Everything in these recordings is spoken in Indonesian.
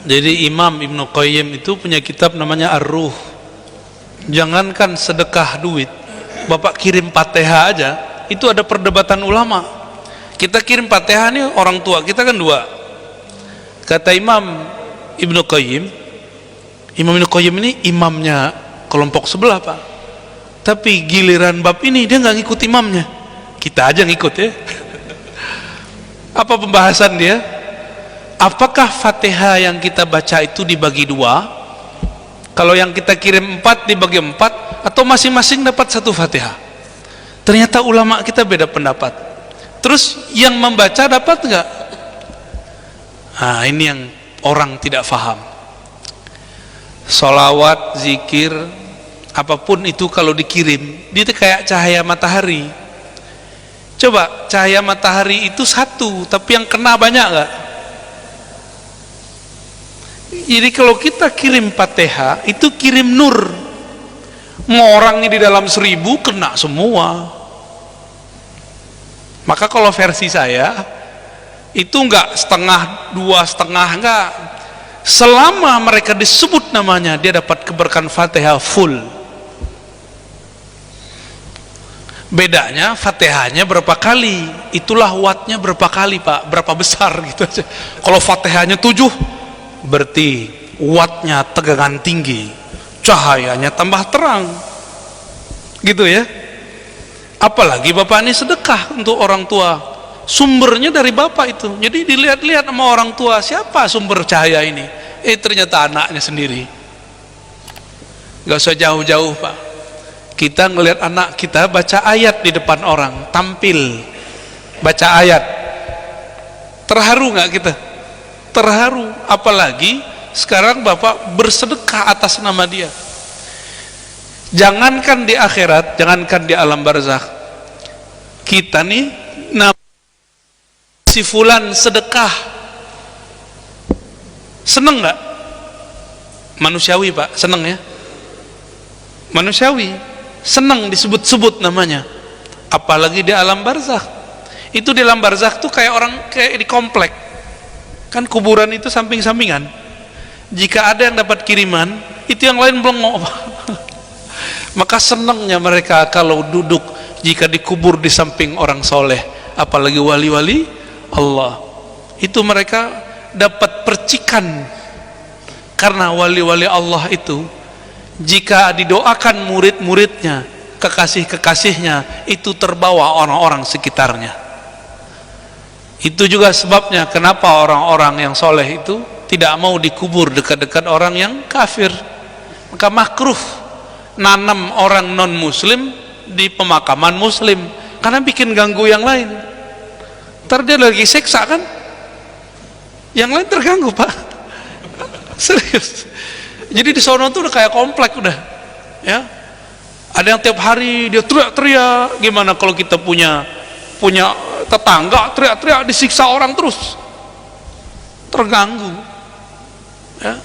Jadi Imam Ibnu Qayyim itu punya kitab namanya Ar-Ruh. Jangankan sedekah duit, Bapak kirim Fatihah aja, itu ada perdebatan ulama. Kita kirim Fatihah nih, orang tua kita kan dua. Kata Imam Ibnu Qayyim, Imam Ibnu Qayyim ini imamnya kelompok sebelah Pak, tapi giliran bab ini dia nggak ngikut imamnya, kita aja ngikut ya. Apa pembahasan dia? Apakah Fatihah yang kita baca itu dibagi dua? Kalau yang kita kirim 4 dibagi 4, atau masing-masing dapat 1 Fatihah? Ternyata ulama kita beda pendapat. Terus yang membaca dapat nggak? Nah, ini yang orang tidak faham. Sholawat, zikir, apapun itu kalau dikirim, dia itu kayak cahaya matahari. Coba, cahaya matahari itu satu, tapi yang kena banyak nggak? Jadi kalau kita kirim Fatihah, itu kirim nur. Mau orangnya di dalam 1000 kena semua. Maka kalau versi saya, itu enggak setengah, 2,5, enggak. Selama mereka disebut namanya, dia dapat keberkahan Fatihah full. Bedanya Fatihahnya berapa kali, itulah wattnya berapa kali Pak, berapa besar gitu aja. Kalau Fatihahnya 7, berarti wattnya tegangan tinggi, cahayanya tambah terang gitu ya. Apalagi Bapak ini sedekah untuk orang tua, sumbernya dari Bapak itu. Jadi dilihat-lihat sama orang tua, siapa sumber cahaya ini? Ternyata anaknya sendiri. Gak usah jauh-jauh Pak, kita ngelihat anak kita baca ayat di depan orang, tampil baca ayat, terharu nggak kita? Terharu. Apalagi sekarang Bapak bersedekah atas nama dia. Jangankan di akhirat, jangankan di alam barzakh, kita nih si fulan sedekah, seneng nggak? Manusiawi Pak, seneng ya, manusiawi, seneng disebut-sebut namanya. Apalagi di alam barzakh. Itu di alam barzakh tuh kayak orang kayak di komplek. Kan kuburan itu samping-sampingan. Jika ada yang dapat kiriman, itu yang lain belum. Maka senangnya mereka kalau duduk jika dikubur di samping orang soleh, apalagi wali-wali Allah. Itu mereka dapat percikan. Karena wali-wali Allah itu, jika didoakan murid-muridnya, kekasih-kekasihnya, itu terbawa orang-orang sekitarnya. Itu juga sebabnya kenapa orang-orang yang soleh itu tidak mau dikubur dekat-dekat orang yang kafir. Maka makruh nanam orang non muslim di pemakaman muslim, karena bikin ganggu yang lain. Ntar dia lagi seksa kan, yang lain terganggu Pak. Serius. Jadi di sono tuh udah kayak komplek udah ya. Ada yang tiap hari dia teriak-teriak. Gimana kalau kita punya tetangga teriak-teriak, disiksa orang terus, terganggu ya.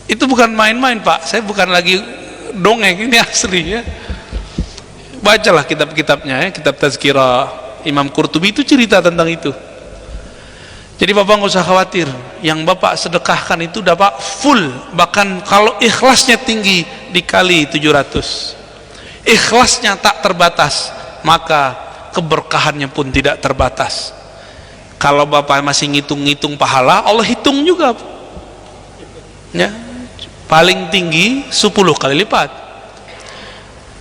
Itu bukan main-main Pak, saya bukan lagi dongeng, ini asli ya. Bacalah kitab-kitabnya ya, kitab Tazkirah Imam Qurtubi itu cerita tentang itu. Jadi Bapak nggak usah khawatir, yang Bapak sedekahkan itu dapat full, bahkan kalau ikhlasnya tinggi dikali 700. Ikhlasnya tak terbatas, maka keberkahannya pun tidak terbatas. Kalau Bapak masih ngitung-ngitung pahala, Allah hitung juga ya, paling tinggi 10 kali lipat.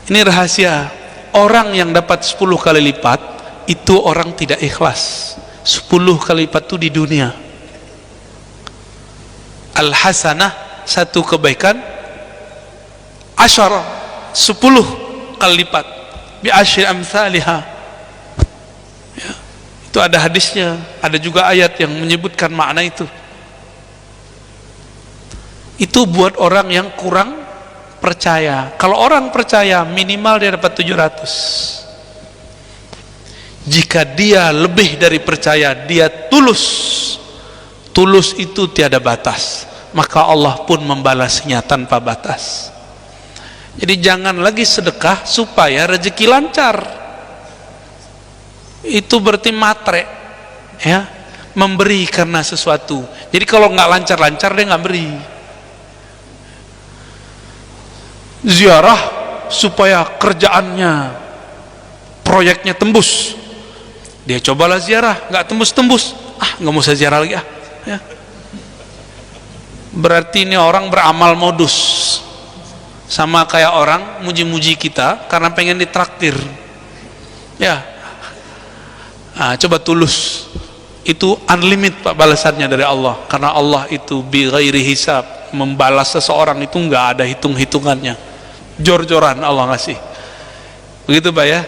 Ini rahasia, orang yang dapat 10 kali lipat itu orang tidak ikhlas. 10 kali lipat itu di dunia. Al-hasanah, satu kebaikan, 10 kali lipat, bi asyri amsalihah. Itu ada hadisnya, ada juga ayat yang menyebutkan makna itu. Itu buat orang yang kurang percaya. Kalau orang percaya, minimal dia dapat 700. Jika dia lebih dari percaya, dia tulus. Tulus itu tiada batas, maka Allah pun membalasnya tanpa batas. Jadi jangan lagi sedekah supaya rezeki lancar. Itu berarti matre ya. memberi karena sesuatu. Jadi kalau nggak lancar-lancar dia nggak beri. Ziarah supaya kerjaannya, proyeknya tembus, dia cobalah ziarah, nggak tembus-tembus, nggak mau saya ziarah lagi ya. Berarti ini orang beramal modus. Sama kayak orang muji-muji kita karena pengen ditraktir ya. Coba tulus, itu unlimited Pak balasannya dari Allah, karena Allah itu bi ghairi hisab, membalas seseorang itu nggak ada hitung-hitungannya, jor-joran Allah ngasih begitu Pak ya.